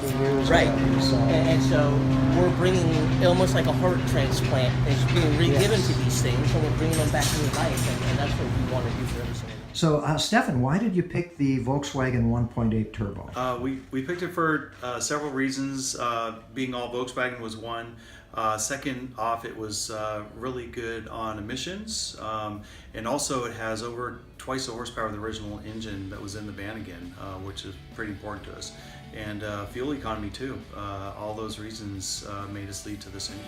20 years. Right. Already, so. And so we're bringing almost like a heart transplant is being re-given to these things, and we're bringing them back to life, and that's what we want to do for every single one. So, Stefan, why did you pick the Volkswagen 1.8 turbo? We picked it for several reasons. Being all Volkswagen was one. Second off, it was really good on emissions, and also it has over twice the horsepower of the original engine that was in the vanagon, which is pretty important to us. And fuel economy too. All those reasons made us lead to this engine.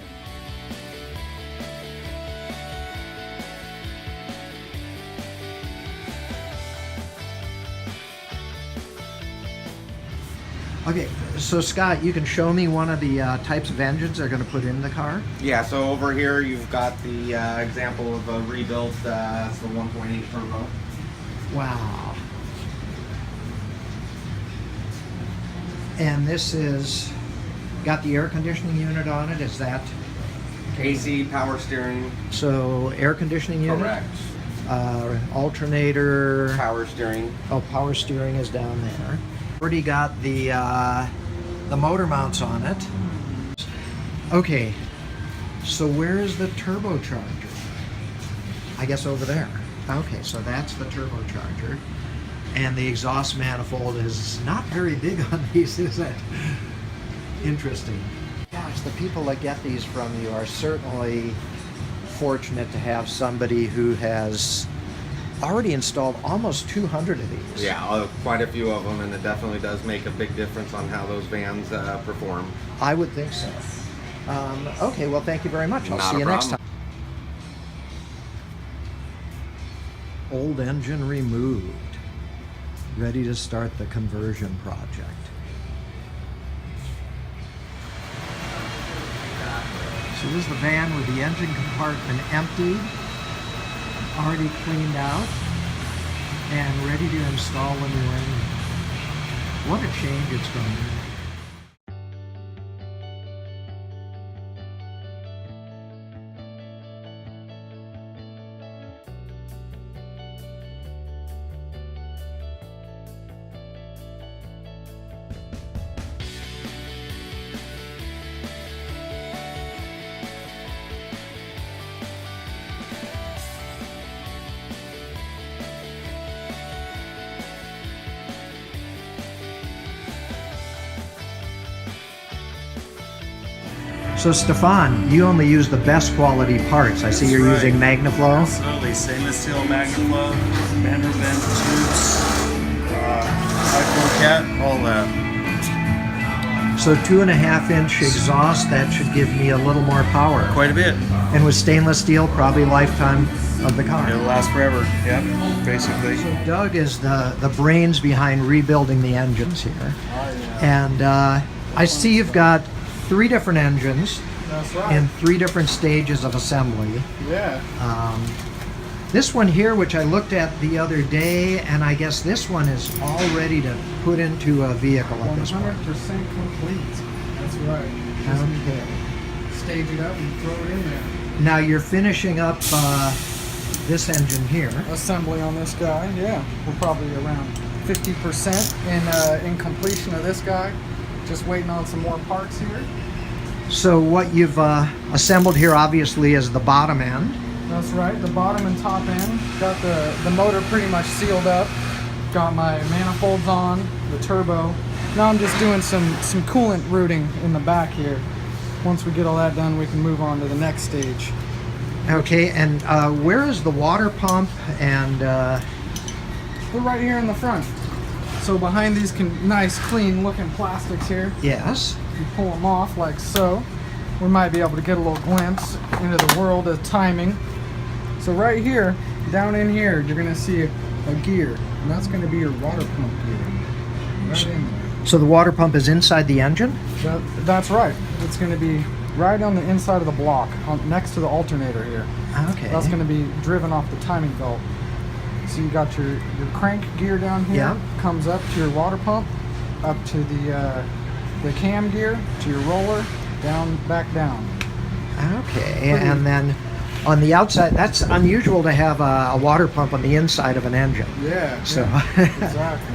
Okay, so Scott, you can show me one of the types of engines they're going to put in the car? Yeah, so over here you've got the example of a rebuilt, that's the 1.8 turbo. Wow. And this is got the air conditioning unit on it, is that? AC, power steering. So air conditioning unit? Correct. Alternator. Power steering. Oh, power steering is down there. Already got the motor mounts on it. Okay, so where is the turbocharger? I guess over there. Okay, so that's the turbocharger. And the exhaust manifold is not very big on these, is it? Interesting. Gosh, the people that get these from you are certainly fortunate to have somebody who has already installed almost 200 of these. Yeah, quite a few of them, and it definitely does make a big difference on how those vans perform. I would think so. Okay, well, thank you very much. I'll Not see a you next problem. time. Old engine removed. Ready to start the conversion project. So this is the van with the engine compartment emptied, already cleaned out, and ready to install a new engine. What a change it's going to be. So Stefan, you only use the best quality parts. I see you're right. using MagnaFlow. Absolutely, stainless steel MagnaFlow, Vandervent tubes, high flow cat, all that. So 2.5-inch exhaust, that should give me a little more power. Quite a bit. And with stainless steel, probably lifetime of the car. It'll last forever. Yep, basically. So Doug is the brains behind rebuilding the engines here. And I see you've got 3 different engines. That's right. In 3 different stages of assembly. Yeah. This one here, which I looked at the other day, and I guess this one is all ready to put into a vehicle at this point. 100% complete. That's right. Just Okay. stage it up and throw it in there. Now you're finishing up this engine here. Assembly on this guy. Yeah. We're probably around 50% in completion of this guy. Just waiting on some more parts here. So what you've assembled here obviously is the bottom end. That's right, the bottom and top end. Got the motor pretty much sealed up. Got my manifolds on, the turbo. Now I'm just doing some coolant routing in the back here. Once we get all that done, we can move on to the next stage. Okay, and where is the water pump and... We're right here in the front. So behind these nice clean looking plastics here, Yes. you pull them off like so. We might be able to get a little glimpse into the world of timing. So right here, down in here, you're gonna see a gear, and that's gonna be your water pump gear. Right in there. So the water pump is inside the engine? That's right. It's gonna be right on the inside of the block, next to the alternator here. Okay. That's gonna be driven off the timing belt. So you got your crank gear down here, Yeah. comes up to your water pump, up to the cam gear, to your roller, back down. Okay, and then On the outside, that's unusual to have a water pump on the inside of an engine. Yeah. So, Exactly.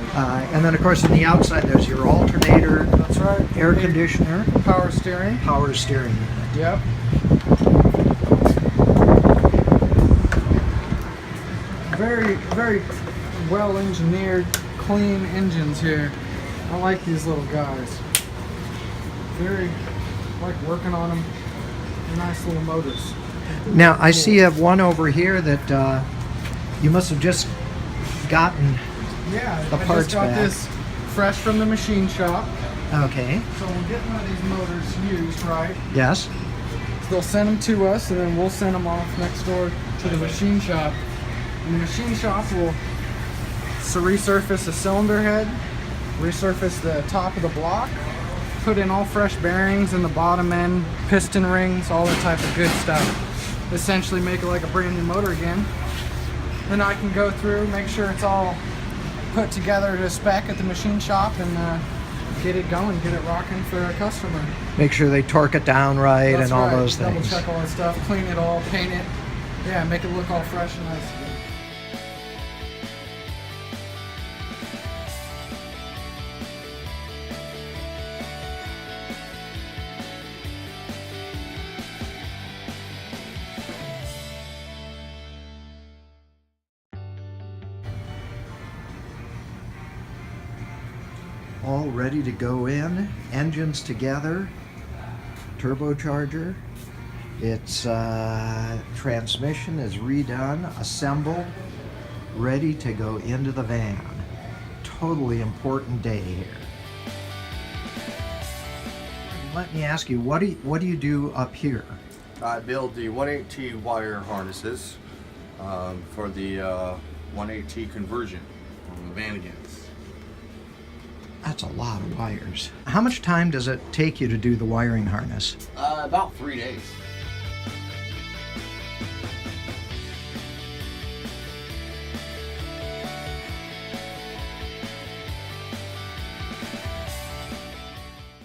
and then of course on the outside there's your alternator, That's right. air conditioner, Power steering. power steering unit. Yep. Very, very well engineered, clean engines here. I like these little guys. Very like working on them. They're nice little motors. Now I see you have one over here that you must have just gotten. Yeah, The I parts just got back. this fresh from the machine shop. Okay. So we'll get one of these motors used, right? Yes. They'll send them to us, and then we'll send them off next door to the machine shop. And the machine shop will resurface the cylinder head, resurface the top of the block, put in all fresh bearings in the bottom end, piston rings, all that type of good stuff. Essentially make it like a brand new motor again. Then I can go through, make sure it's all put together to spec at the machine shop, and get it going, get it rocking for a customer. Make sure they torque it down right. That's and all right. those Double things. check all that stuff, clean it all, paint it. Yeah, make it look all fresh and nice again. All ready to go in. Engines together. Turbocharger. Its transmission is redone, assembled, ready to go into the van. Totally important day here. Let me ask you, what do you do up here? I build the 180 wire harnesses for the 180 conversion on the vanagons. That's a lot of wires. How much time does it take you to do the wiring harness? About 3 days.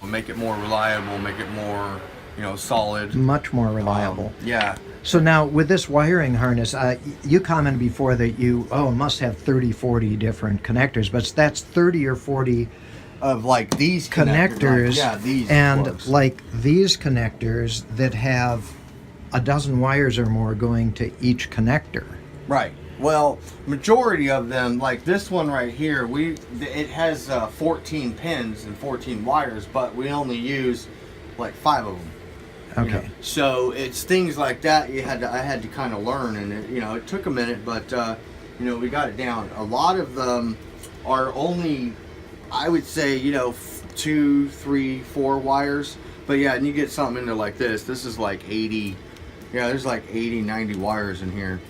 We'll make it more reliable, make it more, solid. Much more reliable. Yeah. So now with this wiring harness, you commented before that you must have 30, 40 different connectors, but that's 30 or 40 Of like these connectors, like, yeah, these and plugs. like these connectors that have a dozen wires or more going to each connector. Right. Well, majority of them, like this one right here, it has 14 pins and 14 wires, but we only use like 5 of them. Okay. So it's things like that I had to kind of learn, and it took a minute, but we got it down. A lot of them are only, I would say, 2, 3, 4 wires. But yeah, and you get something into like this is like 80. Yeah, there's like 80, 90 wires in here.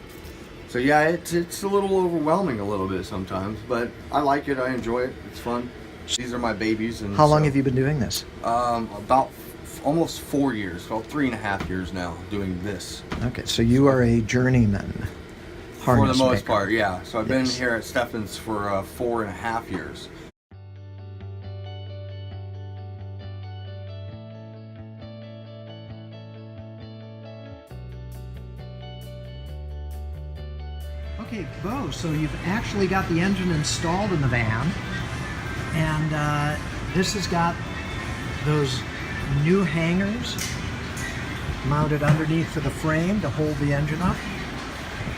So yeah, it's a little overwhelming a little bit sometimes, but I like it. I enjoy it. It's fun. These are my babies. And How long have you been doing this? About almost 4 years, about 3.5 years now doing this. Okay, so you are a journeyman harness For the most maker. part, yeah. So I've been Yes. here at Steffens for 4.5 years. Okay, Bo, so you've actually got the engine installed in the van, and this has got those new hangers mounted underneath for the frame to hold the engine up.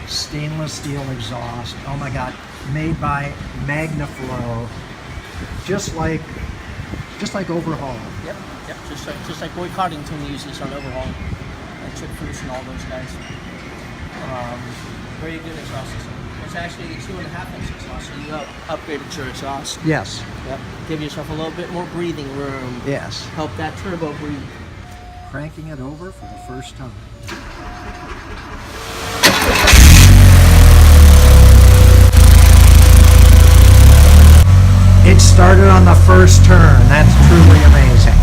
Stainless steel exhaust. Oh my God, made by Magnaflow, just like Overhaul. Yep. Just like Boyd Coddington uses on Overhaul, and Chip Fruce and all those guys. Very good exhaust system. It's actually a 2.5-inch exhaust, so you upgraded your exhaust. Yes, Yep. Give yourself a little bit more breathing room. yes. Help that turbo breathe. Cranking it over for the first time. It started on the first turn. That's truly amazing.